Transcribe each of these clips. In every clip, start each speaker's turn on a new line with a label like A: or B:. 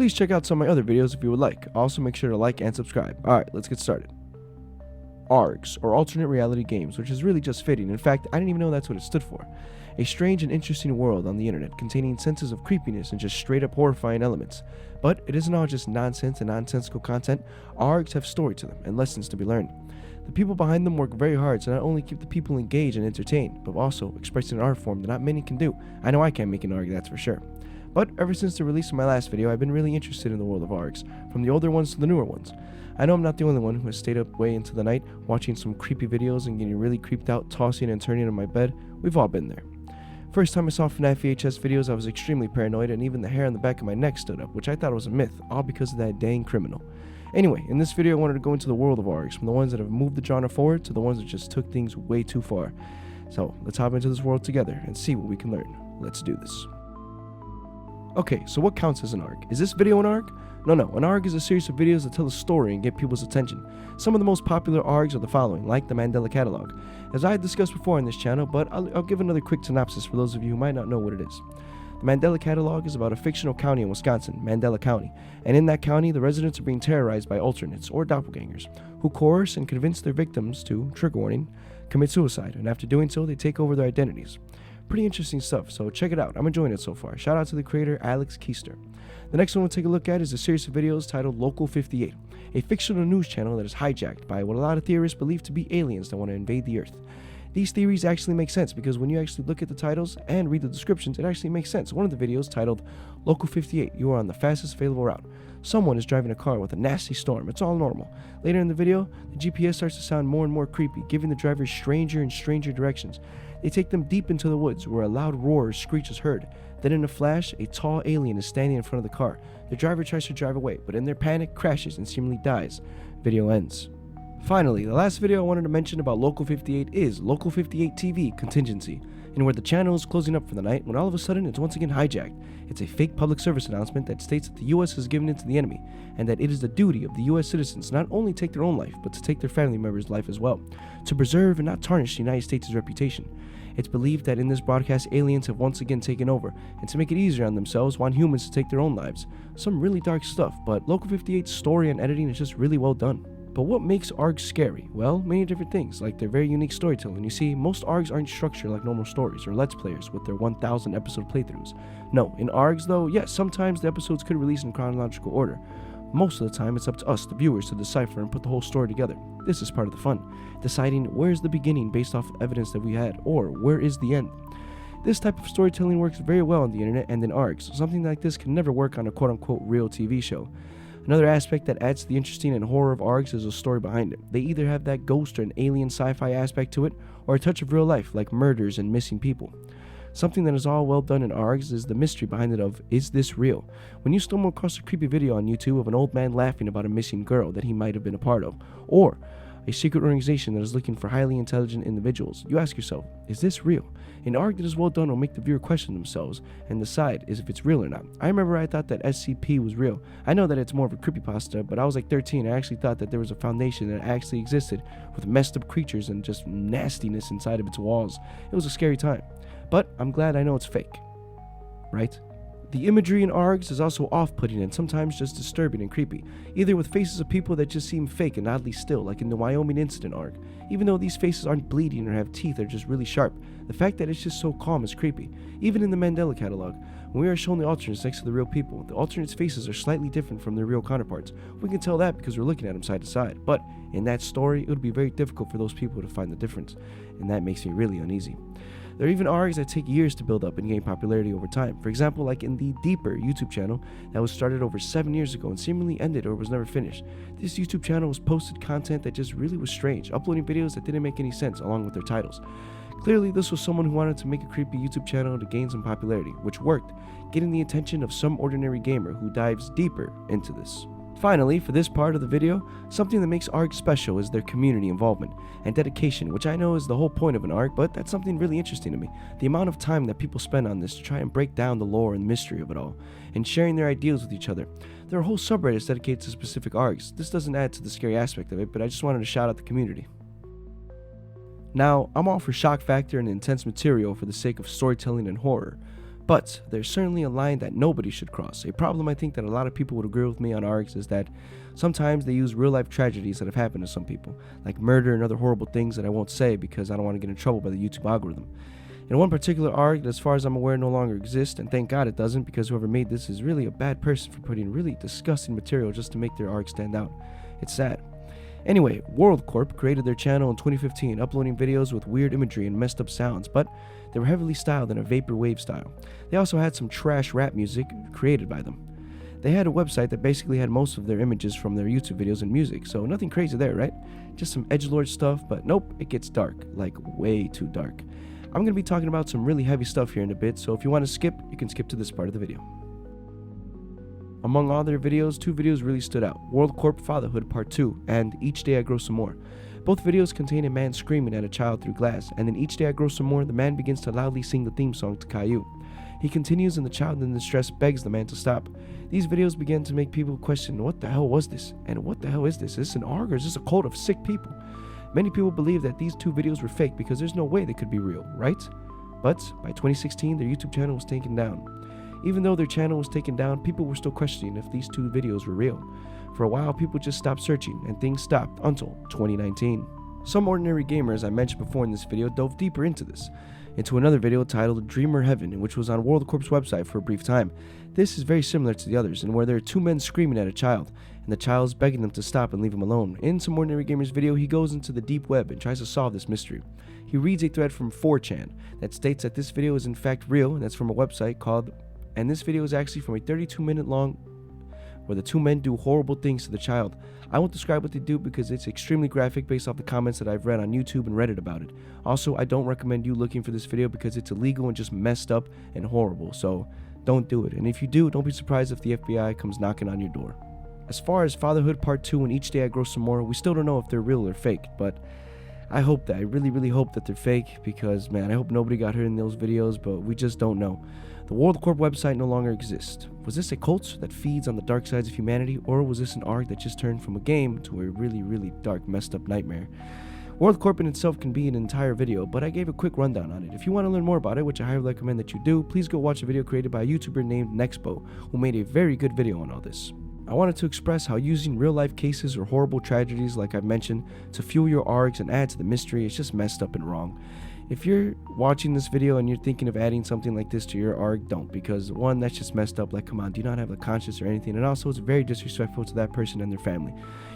A: Please check out some of my other videos if you would like. Also make sure to like and subscribe. Alright, let's get started. ARGs, or alternate reality games, which is really just fitting. In fact, I didn't even know that's what it stood for. A strange and interesting world on the internet containing senses of creepiness and just straight up horrifying elements. But it isn't all just nonsense and nonsensical content. ARGs have story to them and lessons to be learned. The people behind them work very hard to not only keep the people engaged and entertained, but also expressing an art form that not many can do. I know I can't make an ARG, that's for sure. But ever since the release of my last video, I've been really interested in the world of ARGs, from the older ones to the newer ones. I know I'm not the only one who has stayed up way into the night watching some creepy videos and getting really creeped out, tossing and turning in my bed. We've all been there. First time I saw FNAF VHS videos, I was extremely paranoid, and even the hair on the back of my neck stood up, which I thought was a myth, all because of that dang criminal. Anyway, in this video I wanted to go into the world of ARGs, from the ones that have moved the genre forward to the ones that just took things way too far. So let's hop into this world together and see what we can learn. Let's do this. Okay, so what counts as an ARG? Is this video an ARG? No, an ARG is a series of videos that tell a story and get people's attention. Some of the most popular ARGs are the following, like the Mandela Catalogue, as I had discussed before on this channel, but I'll give another quick synopsis for those of you who might not know what it is. The Mandela Catalogue is about a fictional county in Wisconsin, Mandela County, and in that county the residents are being terrorized by alternates, or doppelgangers, who coerce and convince their victims to, trigger warning, commit suicide, and after doing so they take over their identities. Pretty interesting stuff, so check it out. I'm enjoying it so far. Shout out to the creator, Alex Keister. The next one we'll take a look at is a series of videos titled Local 58, a fictional news channel that is hijacked by what a lot of theorists believe to be aliens that want to invade the Earth. These theories actually make sense because when you actually look at the titles and read the descriptions, it actually makes sense. One of the videos titled Local 58, you are on the fastest available route. Someone is driving a car with a nasty storm. It's all normal. Later in the video, the GPS starts to sound more and more creepy, giving the driver stranger and stranger directions. They take them deep into the woods where a loud roar or screech is heard. Then in a flash, a tall alien is standing in front of the car. The driver tries to drive away, but in their panic, crashes and seemingly dies. Video ends. Finally, the last video I wanted to mention about Local 58 is Local 58 TV Contingency, and where the channel is closing up for the night when all of a sudden it's once again hijacked. It's a fake public service announcement that states that the US has given in to the enemy, and that it is the duty of the US citizens to not only take their own life, but to take their family members' life as well, to preserve and not tarnish the United States' reputation. It's believed that in this broadcast, aliens have once again taken over, and to make it easier on themselves, want humans to take their own lives. Some really dark stuff, but Local 58's story and editing is just really well done. But what makes ARGs scary? Well, many different things, like their very unique storytelling. You see, most ARGs aren't structured like normal stories or Let's Players with their 1,000 episode playthroughs. No, in ARGs though, yes, sometimes the episodes could release in chronological order. Most of the time, it's up to us, the viewers, to decipher and put the whole story together. This is part of the fun, deciding where's the beginning based off evidence that we had, or where is the end. This type of storytelling works very well on the internet and in ARGs. Something like this can never work on a quote-unquote real TV show. Another aspect that adds to the interesting and horror of ARGs is the story behind it. They either have that ghost or an alien sci-fi aspect to it, or a touch of real life, like murders and missing people. Something that is all well done in ARGs is the mystery behind it of, is this real? When you stumble across a creepy video on YouTube of an old man laughing about a missing girl that he might have been a part of, or a secret organization that is looking for highly intelligent individuals, you ask yourself, is this real? An ARG that is well done will make the viewer question themselves and decide if it's real or not. I remember I thought that SCP was real. I know that it's more of a creepypasta, but I was like 13 and I actually thought that there was a foundation that actually existed with messed up creatures and just nastiness inside of its walls. It was a scary time. But I'm glad I know it's fake. Right? The imagery in ARGs is also off-putting and sometimes just disturbing and creepy, either with faces of people that just seem fake and oddly still, like in the Wyoming incident ARG. Even though these faces aren't bleeding or have teeth or just really sharp, the fact that it's just so calm is creepy. Even in the Mandela Catalogue, when we are shown the alternates next to the real people, the alternates' faces are slightly different from their real counterparts. We can tell that because we're looking at them side to side, but in that story, it would be very difficult for those people to find the difference, and that makes me really uneasy. There are even ARGs that take years to build up and gain popularity over time. For example, like in the Deeper YouTube channel that was started over 7 years ago and seemingly ended or was never finished. This YouTube channel was posted content that just really was strange, uploading videos that didn't make any sense along with their titles. Clearly, this was someone who wanted to make a creepy YouTube channel to gain some popularity, which worked, getting the attention of some ordinary gamer who dives deeper into this. Finally, for this part of the video, something that makes ARG special is their community involvement and dedication, which I know is the whole point of an ARG, but that's something really interesting to me. The amount of time that people spend on this to try and break down the lore and mystery of it all, and sharing their ideas with each other. There are whole subreddits dedicated to specific ARGs. This doesn't add to the scary aspect of it, but I just wanted to shout out the community. Now, I'm all for shock factor and intense material for the sake of storytelling and horror, But there's certainly a line that nobody should cross. A problem I think that a lot of people would agree with me on ARGs is that sometimes they use real life tragedies that have happened to some people, like murder and other horrible things that I won't say because I don't want to get in trouble by the YouTube algorithm. In one particular ARG that, as far as I'm aware, no longer exists, and thank God it doesn't, because whoever made this is really a bad person for putting really disgusting material just to make their ARG stand out. It's sad. Anyway, Worldcorp created their channel in 2015, uploading videos with weird imagery and messed up sounds, but they were heavily styled in a vaporwave style. They also had some trash rap music created by them. They had a website that basically had most of their images from their YouTube videos and music, so nothing crazy there, right? Just some edgelord stuff, but nope, it gets dark, like way too dark. I'm going to be talking about some really heavy stuff here in a bit, so if you want to skip, you can skip to this part of the video. Among all their videos, 2 videos really stood out: Worldcorp Fatherhood Part 2 and Each Day I Grow Some More. Both videos contain a man screaming at a child through glass, and in Each Day I Grow Some More, the man begins to loudly sing the theme song to Caillou. He continues, and the child in distress begs the man to stop. These videos began to make people question, what the hell was this? And what the hell is this? Is this an ARG or is this a cult of sick people? Many people believe that these 2 videos were fake because there's no way they could be real, right? But by 2016, their YouTube channel was taken down. Even though their channel was taken down, people were still questioning if these 2 videos were real. For a while, people just stopped searching, and things stopped until 2019. Some ordinary gamers I mentioned before in this video dove deeper into another video titled Dreamer Heaven, which was on Worldcorp's website for a brief time. This is very similar to the others, and where there are 2 men screaming at a child, and the child is begging them to stop and leave him alone. In Some Ordinary Gamer's video, he goes into the deep web and tries to solve this mystery. He reads a thread from 4chan that states that this video is in fact real, and that's from a website called, and this video is actually from a 32-minute long where the 2 men do horrible things to the child. I won't describe what they do because it's extremely graphic based off the comments that I've read on YouTube and Reddit about it. Also, I don't recommend you looking for this video because it's illegal and just messed up and horrible, so don't do it. And if you do, don't be surprised if the FBI comes knocking on your door. As far as Fatherhood Part 2 and Each Day I Grow Some More, we still don't know if they're real or fake, but I really hope that they're fake because, man, I hope nobody got hurt in those videos, but we just don't know. The Worldcorp website no longer exists. Was this a cult that feeds on the dark sides of humanity, or was this an ARG that just turned from a game to a really dark, messed up nightmare? Worldcorp in itself can be an entire video, but I gave a quick rundown on it. If you want to learn more about it, which I highly recommend that you do, please go watch a video created by a YouTuber named Nexpo, who made a very good video on all this. I wanted to express how using real-life cases or horrible tragedies, like I've mentioned, to fuel your ARGs and add to the mystery is just messed up and wrong. If you're watching this video and you're thinking of adding something like this to your ARG, don't, because 1, that's just messed up. Like, come on, do you not have a conscience or anything? And also, it's very disrespectful to that person and their family.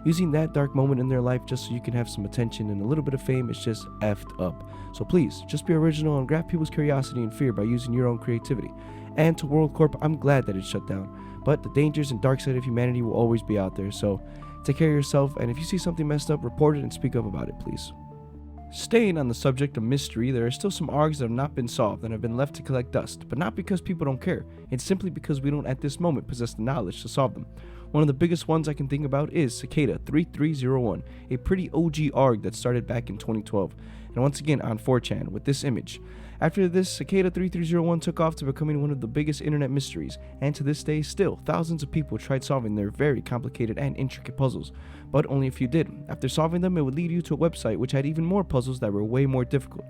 A: Using that dark moment in their life just so you can have some attention and a little bit of fame is just effed up. So please, just be original and grab people's curiosity and fear by using your own creativity. And to Worldcorp, I'm glad that it's shut down, but the dangers and dark side of humanity will always be out there, so take care of yourself, and if you see something messed up, report it and speak up about it, please. Staying on the subject of mystery, there are still some ARGs that have not been solved and have been left to collect dust, but not because people don't care. It's simply because we don't at this moment possess the knowledge to solve them. One of the biggest ones I can think about is Cicada 3301, a pretty OG ARG that started back in 2012, and once again on 4chan with this image. After this, Cicada 3301 took off to becoming one of the biggest internet mysteries, and to this day still, thousands of people tried solving their very complicated and intricate puzzles, but only a few did. After solving them, it would lead you to a website which had even more puzzles that were way more difficult.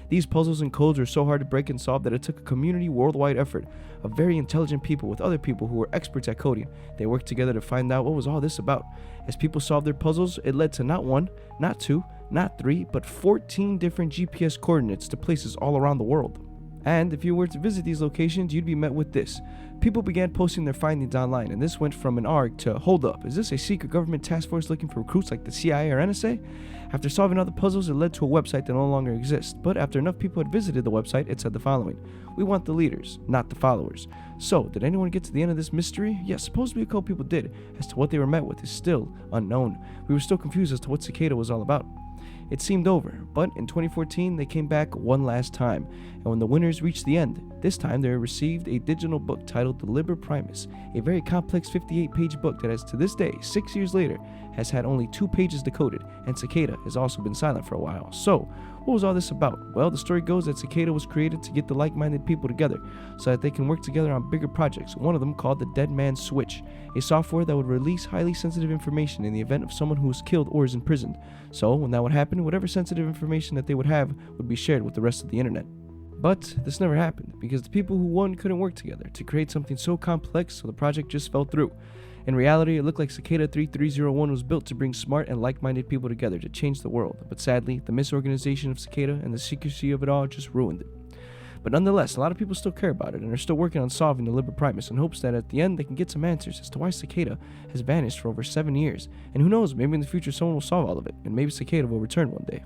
A: These puzzles and codes were so hard to break and solve that it took a community worldwide effort of very intelligent people with other people who were experts at coding. They worked together to find out what was all this about. As people solved their puzzles, it led to not 1, not 2, not 3, but 14 different GPS coordinates to places all around the world. And if you were to visit these locations, you'd be met with this. People began posting their findings online, and this went from an ARG to, hold up, is this a secret government task force looking for recruits like the CIA or NSA? After solving all the puzzles, it led to a website that no longer exists, but after enough people had visited the website, it said the following: we want the leaders, not the followers. So, did anyone get to the end of this mystery? Yes, supposedly a couple people did. As to what they were met with is still unknown. We were still confused as to what Cicada was all about. It seemed over, but in 2014 they came back one last time, and when the winners reached the end, this time they received a digital book titled The Liber Primus, a very complex 58-page book that has to this day, 6 years later, has had only 2 pages decoded, and Cicada has also been silent for a while. So, what was all this about? Well, the story goes that Cicada was created to get the like-minded people together so that they can work together on bigger projects, one of them called the Dead Man's Switch, a software that would release highly sensitive information in the event of someone who was killed or is imprisoned. So, when that would happen, whatever sensitive information that they would have would be shared with the rest of the internet. But this never happened, because the people who won couldn't work together to create something so complex, so the project just fell through. In reality, it looked like Cicada 3301 was built to bring smart and like-minded people together to change the world, but sadly, the misorganization of Cicada and the secrecy of it all just ruined it. But nonetheless, a lot of people still care about it and are still working on solving the Liber Primus in hopes that at the end they can get some answers as to why Cicada has vanished for over 7 years. And who knows, maybe in the future someone will solve all of it, and maybe Cicada will return one day.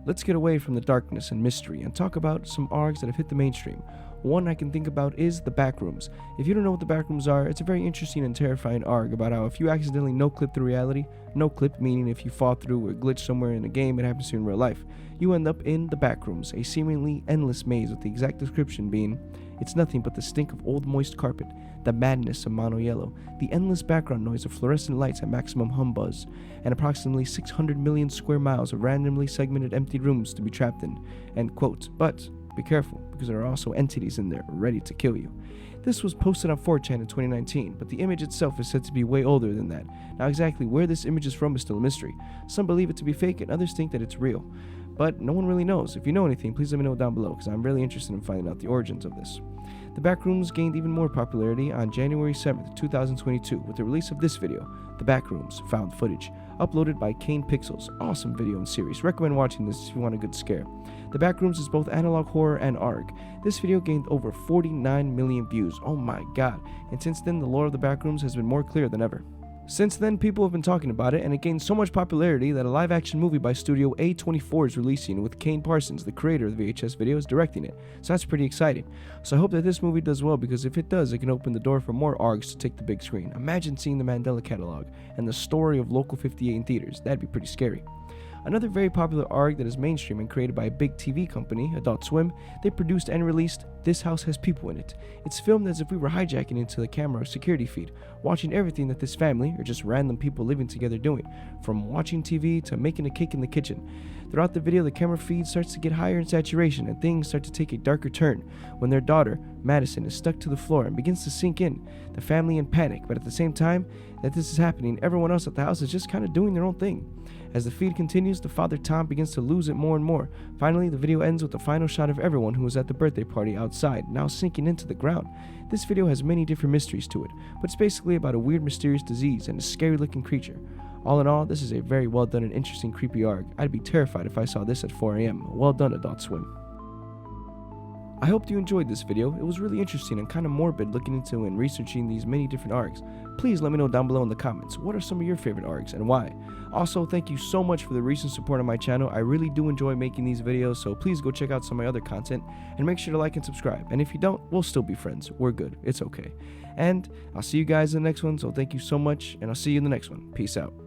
A: Let's get away from the darkness and mystery and talk about some ARGs that have hit the mainstream. One I can think about is the Backrooms. If you don't know what the Backrooms are, it's a very interesting and terrifying ARG about how if you accidentally no-clip the reality, no-clip meaning if you fall through or glitch somewhere in a game, it happens to you in real life, you end up in the Backrooms, a seemingly endless maze with the exact description being, it's nothing but the stink of old moist carpet, the madness of mono yellow, the endless background noise of fluorescent lights at maximum hum buzz, and approximately 600 million square miles of randomly segmented empty rooms to be trapped in, end quote. But be careful, because there are also entities in there ready to kill you. This was posted on 4chan in 2019, but the image itself is said to be way older than that. Now exactly where this image is from is still a mystery. Some believe it to be fake and others think that it's real. But no one really knows. If you know anything, please let me know down below, because I'm really interested in finding out the origins of this. The Backrooms gained even more popularity on January 7th, 2022 with the release of this video, The Backrooms Found Footage, uploaded by Kane Pixels. Awesome video and series. Recommend watching this if you want a good scare. The Backrooms is both analog horror and ARG. This video gained over 49 million views. Oh my god. And since then, the lore of the Backrooms has been more clear than ever. Since then, people have been talking about it, and it gained so much popularity that a live-action movie by Studio A24 is releasing, with Kane Parsons, the creator of the VHS videos, directing it. So that's pretty exciting. So I hope that this movie does well, because if it does, it can open the door for more ARGs to take the big screen. Imagine seeing the Mandela Catalogue and the story of Local 58 in theaters. That'd be pretty scary. Another very popular ARG that is mainstream and created by a big TV company, Adult Swim, they produced and released This House Has People in It. It's filmed as if we were hijacking into the camera security feed, watching everything that this family, or just random people living together, doing, from watching TV to making a cake in the kitchen. Throughout the video, the camera feed starts to get higher in saturation and things start to take a darker turn when their daughter, Madison, is stuck to the floor and begins to sink in, the family in panic, but at the same time that this is happening, everyone else at the house is just kind of doing their own thing. As the feed continues, the father Tom begins to lose it more and more. Finally, the video ends with the final shot of everyone who was at the birthday party outside, now sinking into the ground. This video has many different mysteries to it, but it's basically about a weird mysterious disease and a scary looking creature. All in all, this is a very well done and interesting creepy ARG. I'd be terrified if I saw this at 4 AM. Well done, Adult Swim. I hope you enjoyed this video. It was really interesting and kind of morbid looking into and researching these many different ARGs. Please let me know down below in the comments, what are some of your favorite ARGs and why? Also, thank you so much for the recent support on my channel. I really do enjoy making these videos, so please go check out some of my other content and make sure to like and subscribe. And if you don't, we'll still be friends. We're good. It's okay. And I'll see you guys in the next one, so thank you so much, and I'll see you in the next one. Peace out.